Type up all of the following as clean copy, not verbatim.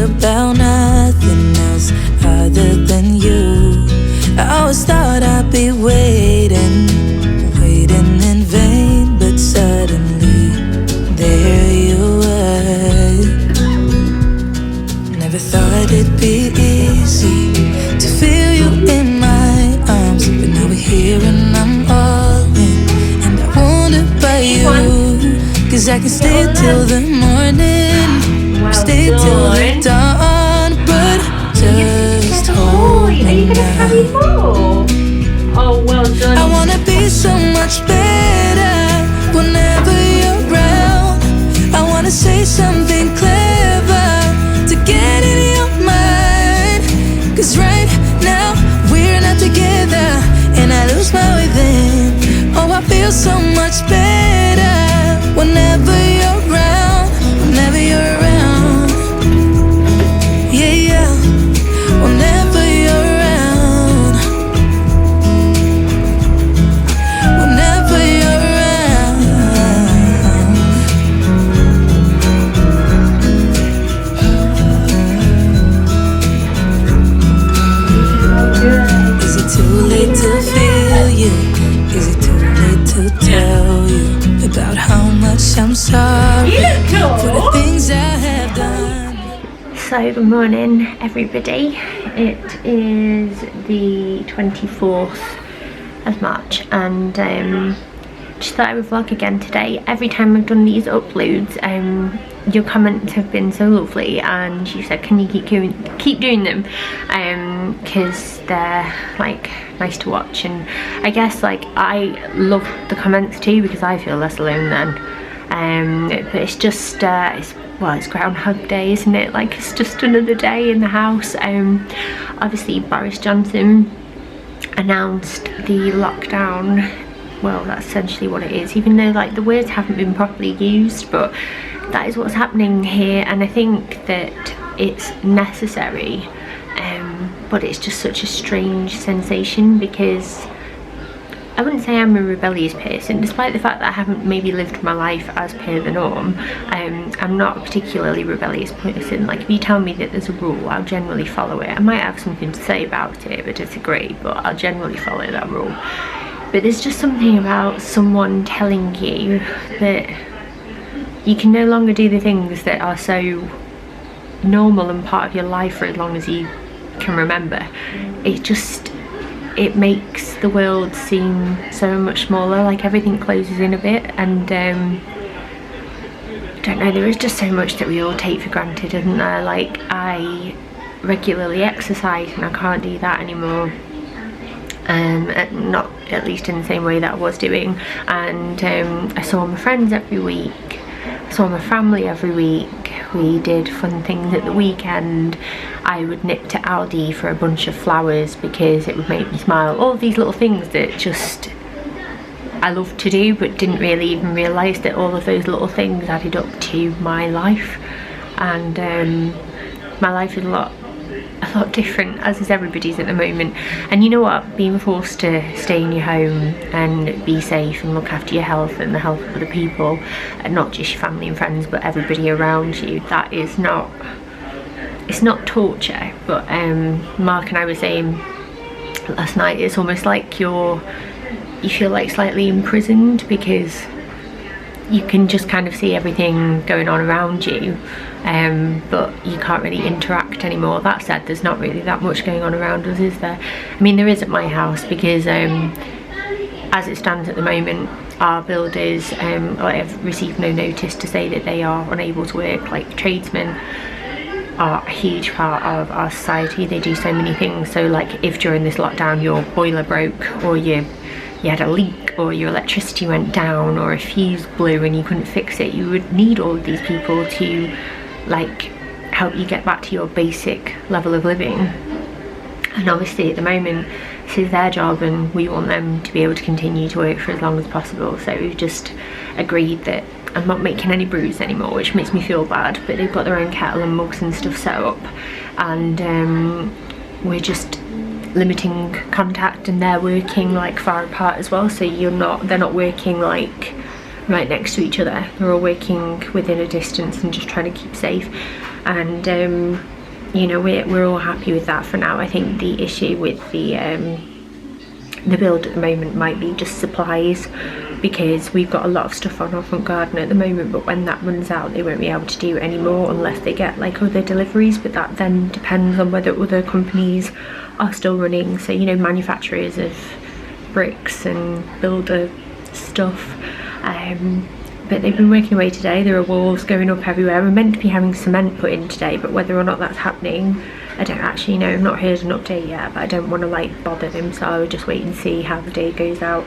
about nothing else other than you. I always thought I'd be waiting in vain, but suddenly there you were. Never thought it'd be easy to feel you in my arms, but now we're here and I'm all in, and I wonder about you, 'cause I can stay till the morning, stay till the dawn, but just hold me now. Oh, well done. I wanna be so much better whenever you're around. I wanna say something clever to get in your mind, 'cause right now we're not together and I lose my way then. Oh, I feel so much better whenever you're around, whenever you're around. Yeah, yeah, whenever you're around, whenever you're around. Is it too late to feel you? Is it too late to tell you about how much I'm sorry for the things I have done? So good morning everybody, it is the 24th of March and just thought I would vlog again today. Every time I've done these uploads, your comments have been so lovely and you said can you keep doing them, because they're like nice to watch, and I guess like I love the comments too because I feel less alone then. But it's just it's Groundhog Day, isn't it? Like it's just another day in the house. Obviously Boris Johnson announced the lockdown. Well, that's essentially what it is, even though like the words haven't been properly used, but that is what's happening here, and I think that it's necessary, but it's just such a strange sensation because I wouldn't say I'm a rebellious person, despite the fact that I haven't maybe lived my life as per the norm. I'm not a particularly rebellious person. Like if you tell me that there's a rule, I'll generally follow it. I might have something to say about it but disagree, but I'll generally follow that rule. But there's just something about someone telling you that you can no longer do the things that are so normal and part of your life for as long as you can remember. It makes the world seem so much smaller, like everything closes in a bit, and I don't know, there is just so much that we all take for granted, isn't there? Like I regularly exercise and I can't do that anymore. Not at least in the same way that I was doing, and I saw my friends every week, I saw my family every week, we did fun things at the weekend. I would nip to Aldi for a bunch of flowers because it would make me smile. All of these little things that just I love to do but didn't really even realise that all of those little things added up to my life, and my life is a lot different, as is everybody's at the moment. And you know what, being forced to stay in your home and be safe and look after your health and the health of other people, and not just your family and friends but everybody around you, that is not, it's not torture, but Mark and I were saying last night, it's almost like you feel like slightly imprisoned because you can just kind of see everything going on around you, but you can't really interact anymore. That said, there's not really that much going on around us, is there? I mean, there is at my house because as it stands at the moment, our builders have received no notice to say that they are unable to work. Like tradesmen are a huge part of our society, they do so many things. So like if during this lockdown your boiler broke, or you had a leak, or your electricity went down, or a fuse blew and you couldn't fix it, you would need all of these people to like help you get back to your basic level of living. And obviously at the moment this is their job and we want them to be able to continue to work for as long as possible. So we've just agreed that I'm not making any brews anymore, which makes me feel bad, but they've got their own kettle and mugs and stuff set up, and we're just limiting contact, and they're working like far apart as well, so they're not working like right next to each other. They're all working within a distance and just trying to keep safe, and you know, we're all happy with that for now. I think the issue with the build at the moment might be just supplies, because we've got a lot of stuff on our front garden at the moment, but when that runs out they won't be able to do it anymore unless they get like other deliveries, but that then depends on whether other companies are still running, so you know, manufacturers of bricks and builder stuff. But they've been working away today. There are walls going up everywhere. We're meant to be having cement put in today, but whether or not that's happening, I don't actually know. I've not heard an update yet, but I don't want to like bother them, so I'll just wait and see how the day goes out.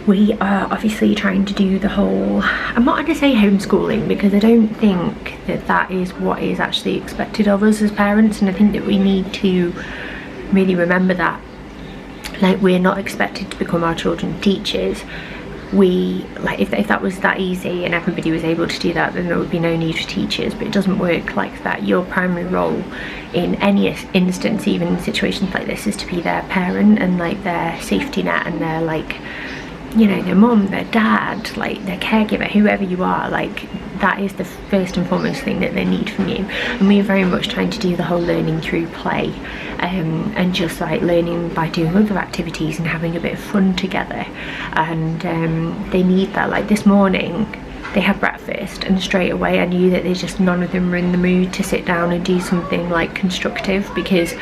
We are obviously trying to do the whole, I'm not going to say homeschooling, because I don't think that that is what is actually expected of us as parents, and I think that we need to really remember that. Like, we're not expected to become our children's teachers. We, like, if that was that easy and everybody was able to do that, then there would be no need for teachers, but it doesn't work like that. Your primary role in any instance, even in situations like this, is to be their parent and like their safety net, and their, like, you know, their mum, their dad, like their caregiver, whoever you are. Like, that is the first and foremost thing that they need from you. And we're very much trying to do the whole learning through play, and just like learning by doing other activities and having a bit of fun together. And they need that. Like this morning they had breakfast, and straight away I knew that they just, none of them were in the mood to sit down and do something like constructive, because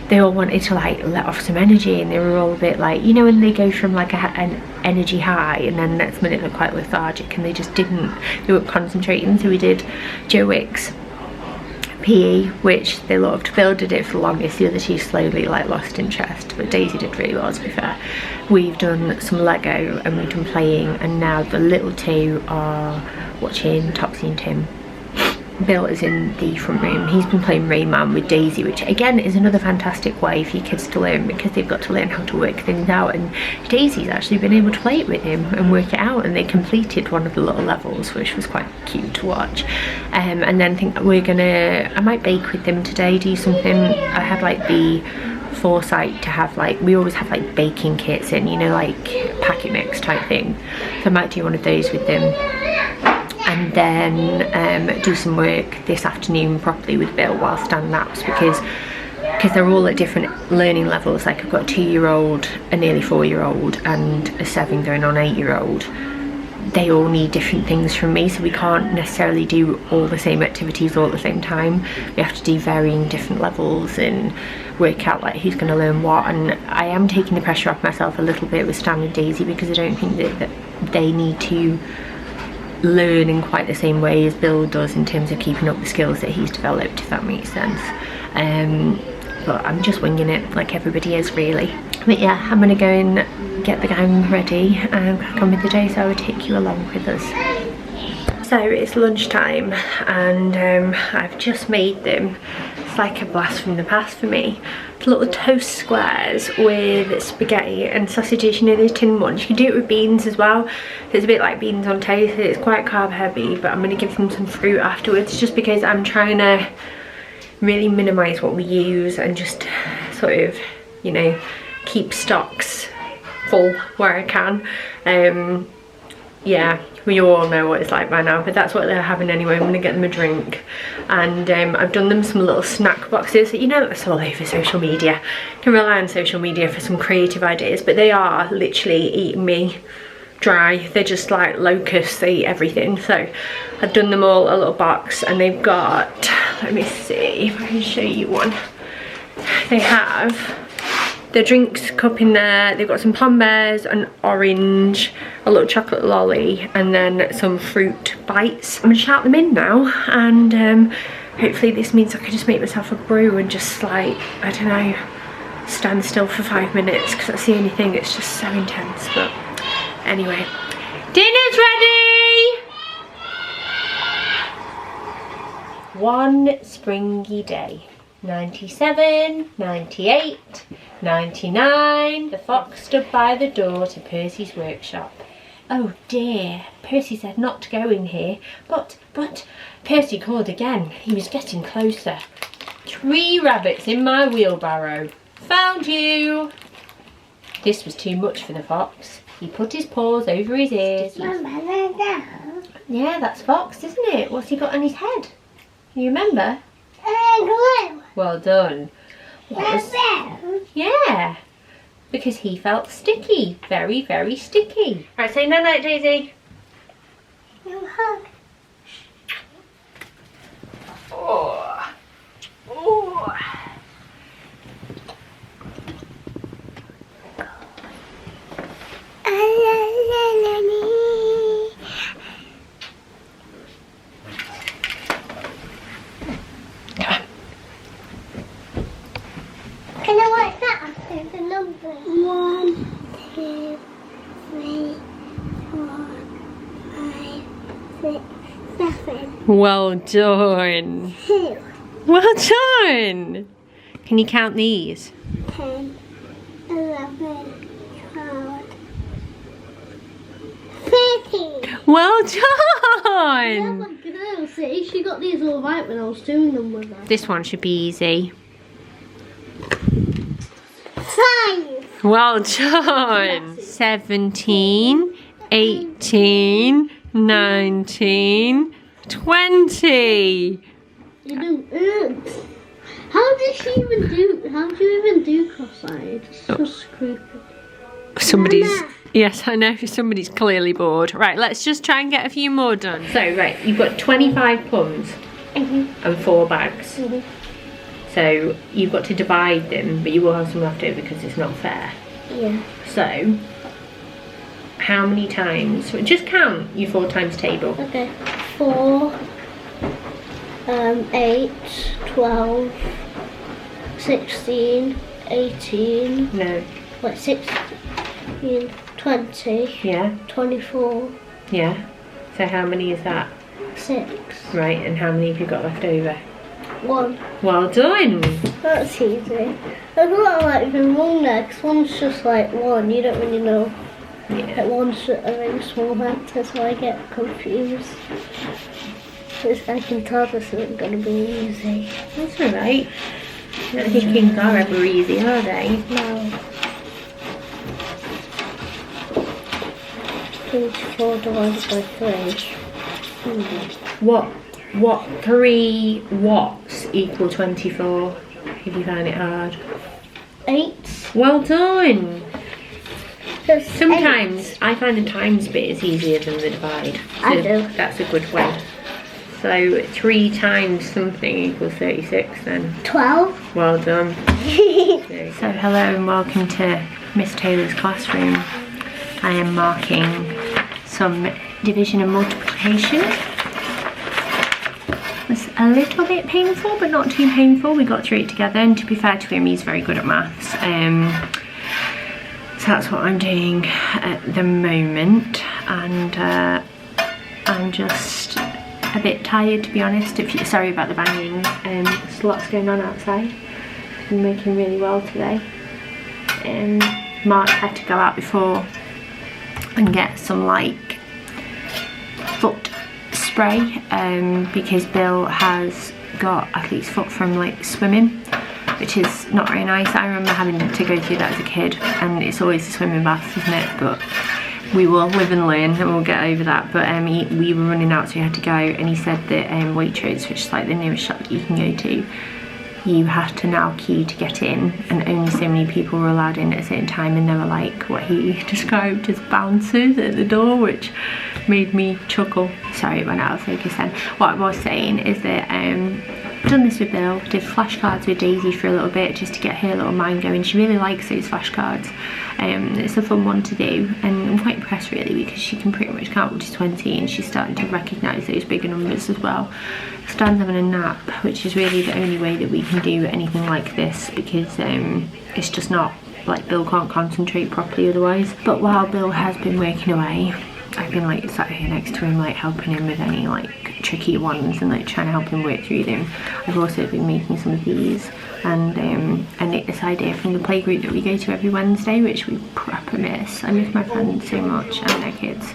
they all wanted to like let off some energy, and they were all a bit like, you know, when they go from like an energy high and then the next minute they're quite lethargic, and they weren't concentrating. So we did Joe Wick's PE, which they loved. Bill did it for the longest, the other two slowly like lost interest, but Daisy did really well, to be fair. We've done some Lego and we've done playing, and now the little two are watching Topsy and Tim. Bill is in the front room. He's been playing Rain Man with Daisy, which again is another fantastic way for your kids to learn, because they've got to learn how to work things out, and Daisy's actually been able to play it with him and work it out, and they completed one of the little levels, which was quite cute to watch. And then I think I might bake with them today, do something. I had like the foresight to have, like, we always have like baking kits in, you know, like packet mix type thing, so I might do one of those with them. And then do some work this afternoon properly with Bill while Stan naps, because they're all at different learning levels. Like, I've got a 2-year-old, a nearly 4-year-old, and a 7 going on 8-year-old. They all need different things from me, so we can't necessarily do all the same activities all at the same time. We have to do varying different levels and work out like who's going to learn what. And I am taking the pressure off myself a little bit with Stan and Daisy, because I don't think that they need to learn in quite the same way as Bill does in terms of keeping up the skills that he's developed, if that makes sense. But I'm just winging it like everybody is, really. But yeah, I'm gonna go and get the gang ready and crack on with the day, so I will take you along with us. So it's lunchtime, and I've just made them, it's like a blast from the past for me, little toast squares with spaghetti and sausages, you know, those tin ones. You can do it with beans as well. It's a bit like beans on toast. It's quite carb heavy, but I'm going to give them some fruit afterwards, just because I'm trying to really minimise what we use and just sort of, you know, keep stocks full where I can. Yeah, we all know what it's like by now, but that's what they're having anyway. I'm going to get them a drink, and I've done them some little snack boxes. You know, that's all over social media. You can rely on social media for some creative ideas, but they are literally eating me dry. They're just like locusts, they eat everything. So I've done them all a little box, and they've got, let me see if I can show you one. They have the drinks cup in there, they've got some plum bears, an orange, a little chocolate lolly, and then some fruit bites. I'm gonna shout them in now, and hopefully this means I can just make myself a brew and just, like, I don't know, stand still for 5 minutes, because that's the only thing that's just so intense. But anyway, dinner's ready! One springy day. 97, 98, 99. The fox stood by the door to Percy's workshop. Oh dear, Percy said not to go in here, but Percy called again. He was getting closer. 3 rabbits in my wheelbarrow. Found you. This was too much for the fox. He put his paws over his ears. Yeah, that's Fox, isn't it? What's he got on his head? Can you remember? Glue. Well done. Yeah, because he felt sticky. Very, very sticky. Right, say no night, Daisy. Oh. Oh. Can I work that after the number? 1, 2, 3, 4, 5, 6, 7. Well done. 2, Well done. Can you count these? 10, 11, 12, 13. Well Yeah, done. but girl, see, she got these all right when I was doing them with her. This one should be easy. 5. Well done. 17, 18, 19, 20. You do. How did she even do? How do you even do cross-eyed? It's just creepy. Somebody's, Mama. yes, I know, somebody's clearly bored. Right, let's just try and get a few more done. So, right, you've got 25 plums and 4 bags. So, you've got to divide them, but you will have some left over because it's not fair. Yeah. So, how many times, just count your 4 times table. Okay. 4, 8, 12, 16, 18, No, like 16, 20, yeah, 24, yeah. So how many is that? 6, Right, and how many have you got left over? 1. Well done. That's easy. I've got like even one there, 'cause one's just like 1, you don't really know. Yeah. Like one's a very small letter, so I get confused. I can tell this isn't going to be easy. That's alright. Not his kings are ever easy, are they? No. 24 divided by 3. What 3 watts equal 24? If you find it hard. 8. Well done. Just Sometimes I find the times bit is easier than the divide. I So do. that's a good way. So 3 times something equals 36 then. 12. Well done. So hello and welcome to Miss Taylor's classroom. I am marking some division and multiplication. It's a little bit painful but not too painful. We got through it together, and to be fair to him, he's very good at maths. So that's what I'm doing at the moment, and I'm just a bit tired, to be honest. Sorry about the banging. There's lots going on outside. I'm working really well today. Mark had to go out before and get some like foot spray because Bill has got athlete's foot from like swimming, which is not very nice. I remember having to go through that as a kid, and it's always the swimming baths, isn't it? But we will live and learn, and we'll get over that. But we were running out, so we had to go, and he said that Waitrose, which is like the nearest shop that you can go to, you have to now queue to get in, and only so many people were allowed in at a certain time, and there were like what he described as bouncers at the door, which made me chuckle. Sorry, it went out of focus then. What I was saying is that I've done this with Bill, did flashcards with Daisy for a little bit just to get her little mind going. She really likes those flashcards. It's a fun one to do, and I'm quite impressed really because she can pretty much count up to 20, and she's starting to recognise those bigger numbers as well. Stan's having a nap, which is really the only way that we can do anything like this, because it's just not, like, Bill can't concentrate properly otherwise. But while Bill has been working away, I've been like sat here next to him, like helping him with any like tricky ones and like trying to help him work through them. I've also been making some of these, and I nicked this idea from the playgroup that we go to every Wednesday, which we proper miss. I miss my friends so much and their kids.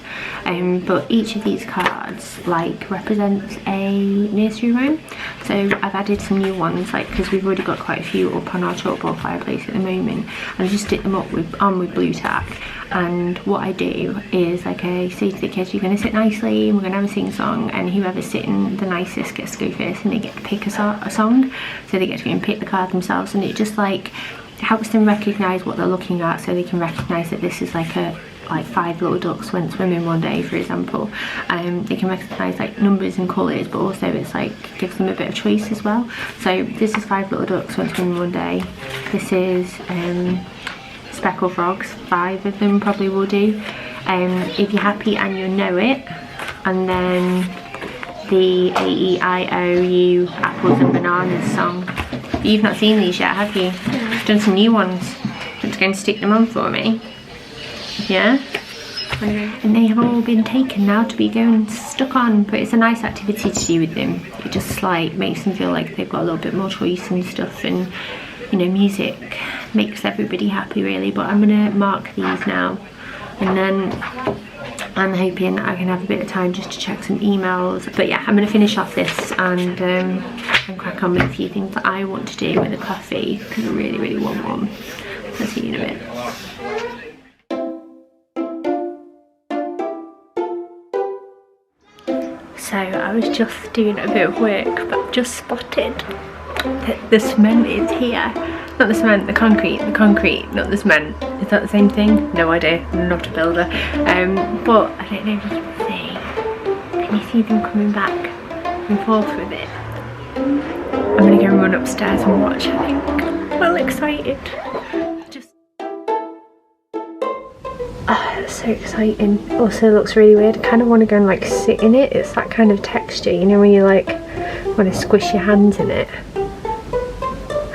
But each of these cards like represents a nursery rhyme. So I've added some new ones, like because we've already got quite a few up on our chalkboard fireplace at the moment, and I just stick them up on with blue tack. And what I do is like I say to the kids, you're going to sit nicely and we're going to have a sing song, and whoever's sitting the nicest gets to go first, and they get to pick a song. So they get to go and pick the card themselves, and it just like helps them recognise what they're looking at, so they can recognise that this is like 5 little ducks went swimming one day, for example. They can recognise like numbers and colours, but also it's like gives them a bit of choice as well. So this is 5 little ducks went swimming one day. This is speckled frogs, 5 of them probably will do. If you're happy and you know it, and then the A-E-I-O-U apples and bananas song. You've not seen these yet, have you? I've done some new ones. Just going to stick them on for me. Yeah? And they have all been taken now to be going stuck on, but it's a nice activity to do with them. It just like makes them feel like they've got a little bit more choice and stuff, and you know, music makes everybody happy really. But I'm gonna mark these now, and then I'm hoping I can have a bit of time just to check some emails. But yeah, I'm gonna finish off this and crack on with a few things that I want to do with the coffee, because I really want one. I'll see you in a bit. So I was just doing a bit of work, but just spotted that the cement is here. Not the cement, the concrete, not the cement. Is that the same thing? No idea, I'm not a builder. But I don't know if you can see. Can you see them coming back and forth with it? I'm gonna go and run upstairs and watch, I think. Well excited. It's so exciting. Also looks really weird. I kind of want to go and like sit in it. It's that kind of texture, you know, when you like want to squish your hands in it.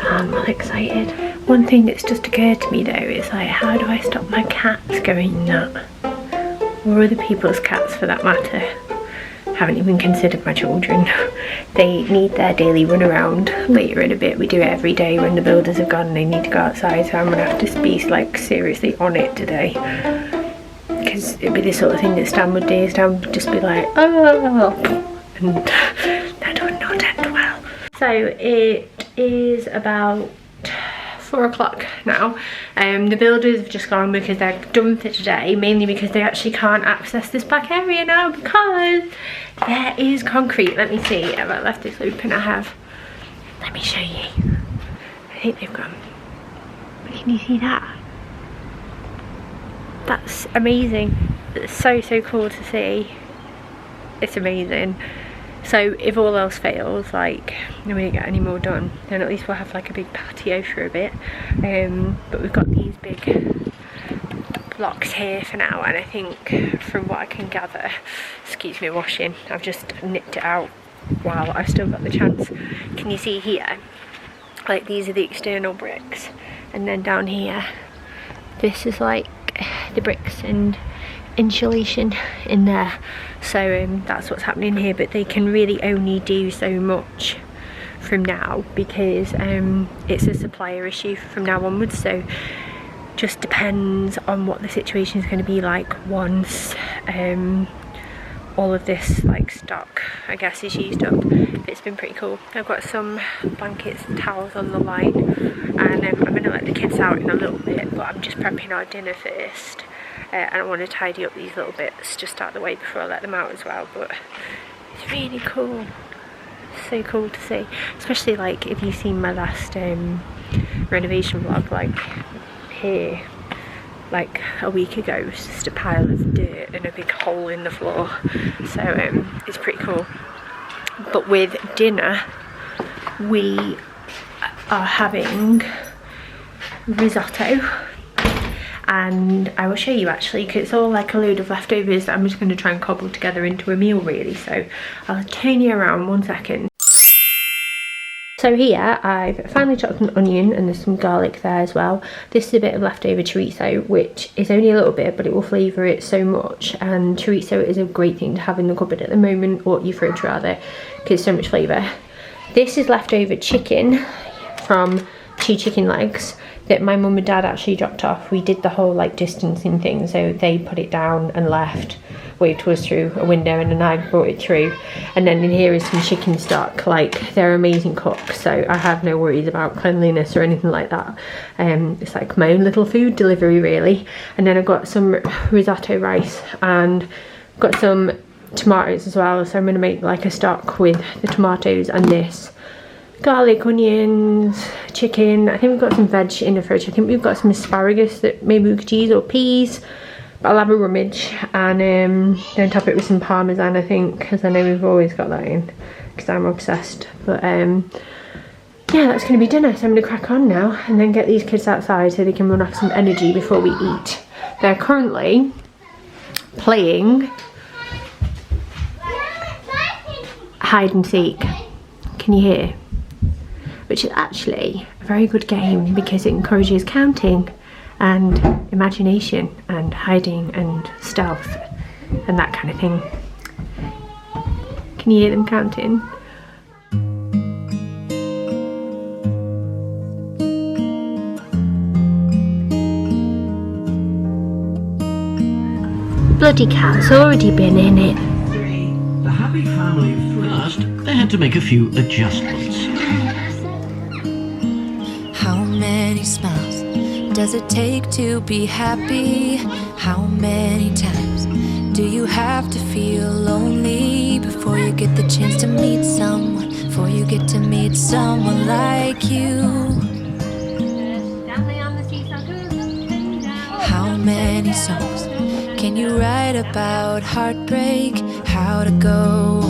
I'm well excited. One thing that's just occurred to me though is like, how do I stop my cats going nut? Or other people's cats for that matter. Haven't even considered my children. They need their daily run around later in a bit. We do it every day when the builders have gone and they need to go outside, so I'm gonna have to be like seriously on it today, because it'd be the sort of thing that Stan would do. Stan would just be like, oh, and that would not end well. So it is about 4 o'clock now. The builders have just gone because they're done for today, mainly because they actually can't access this back area now because there is concrete. Let me see, have I left this open? I have. Let me show you. I think they've gone. Can you see that? That's amazing. It's so cool to see. It's amazing. So if all else fails, like we don't get any more done, then at least we'll have like a big patio for a bit. But we've got these big blocks here for now, and I think from what I can gather, excuse me washing, I've just nipped it out while I've still got the chance. Can you see here? Like these are the external bricks, and then down here, this is like the bricks and insulation in there. So that's what's happening here, but they can really only do so much from now because it's a supplier issue from now onwards. So just depends on what the situation is going to be like once all of this like stock, I guess, is used up. It's been pretty cool. I've got some blankets and towels on the line, and I'm going to let the kids out in a little bit, but I'm just prepping our dinner first. And I want to tidy up these little bits just out of the way before I let them out as well. But it's really cool. So cool to see, especially like if you've seen my last renovation vlog, like here like a week ago, it was just a pile of dirt and a big hole in the floor. So it's pretty cool. But with dinner we are having risotto, and I will show you actually, because it's all like a load of leftovers that I'm just going to try and cobble together into a meal really. So I'll turn you around 1 second. So here I've finally chopped an onion and there's some garlic there as well. This is a bit of leftover chorizo, which is only a little bit, but it will flavour it so much. And chorizo is a great thing to have in the cupboard at the moment, or your fridge rather, because so much flavour. This is leftover chicken from 2 chicken legs that my mum and dad actually dropped off. We did the whole like distancing thing, so they put it down and left, waved to us through a window, and then I brought it through. And then in here is some chicken stock. Like, they're amazing cooks, so I have no worries about cleanliness or anything like that. It's like my own little food delivery really. And then I've got some risotto rice and got some tomatoes as well, so I'm going to make like a stock with the tomatoes and this. Garlic, onions, chicken. I think we've got some veg in the fridge. I think we've got some asparagus that maybe we could use, or peas. But I'll have a rummage, and then top it with some parmesan, I think, because I know we've always got that in, because I'm obsessed. But yeah, that's going to be dinner, so I'm going to crack on now and then get these kids outside so they can run off some energy before we eat. They're currently playing hide and seek. Can you hear? Which is actually a very good game because it encourages counting and imagination and hiding and stealth and that kind of thing. Can you hear them counting? Bloody cat's already been in it. The happy family of three. First, they had to make a few adjustments. How many smiles does it take to be happy? How many times do you have to feel lonely before you get the chance to meet someone? Before you get to meet someone like you? How many songs can you write about heartbreak? How to go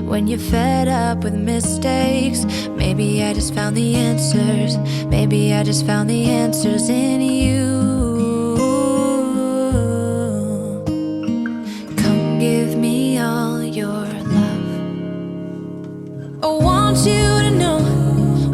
when you're fed up with mistakes? Maybe I just found the answers. Maybe I just found the answers in you. Come give me all your love. I want you to know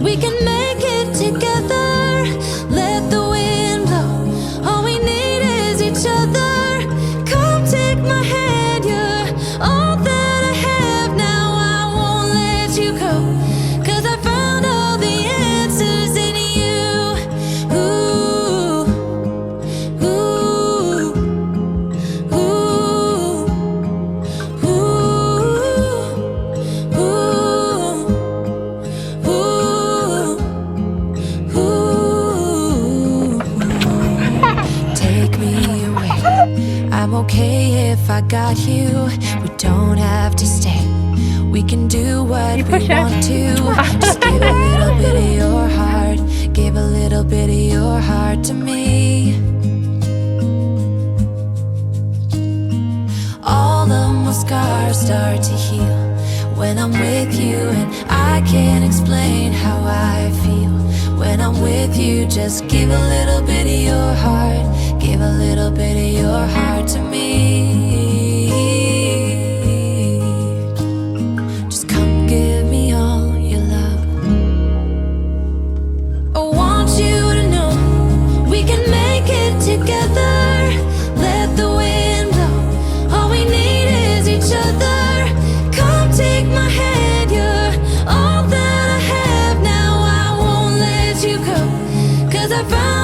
we can make it together. Let the wind blow. All we need is each other. Come take my hand. You're all that I have now. I won't let you go, 'cause I found all the answers in you. Ooh, ooh, ooh, ooh, ooh, ooh. Take me away. I'm okay if I got you. We don't have to stay. We can do what we want to. Just give a little bit of your heart. Give a little bit of your heart to me. All of my scars start to heal when I'm with you, and I can't explain how I feel when I'm with you. Just give a little bit of your heart. Give a little bit of your heart to me. Just come give me all your love. I want you to know we can make it together. Let the wind blow. All we need is each other. Come take my hand. You're all that I have now. I won't let you go, 'cause I found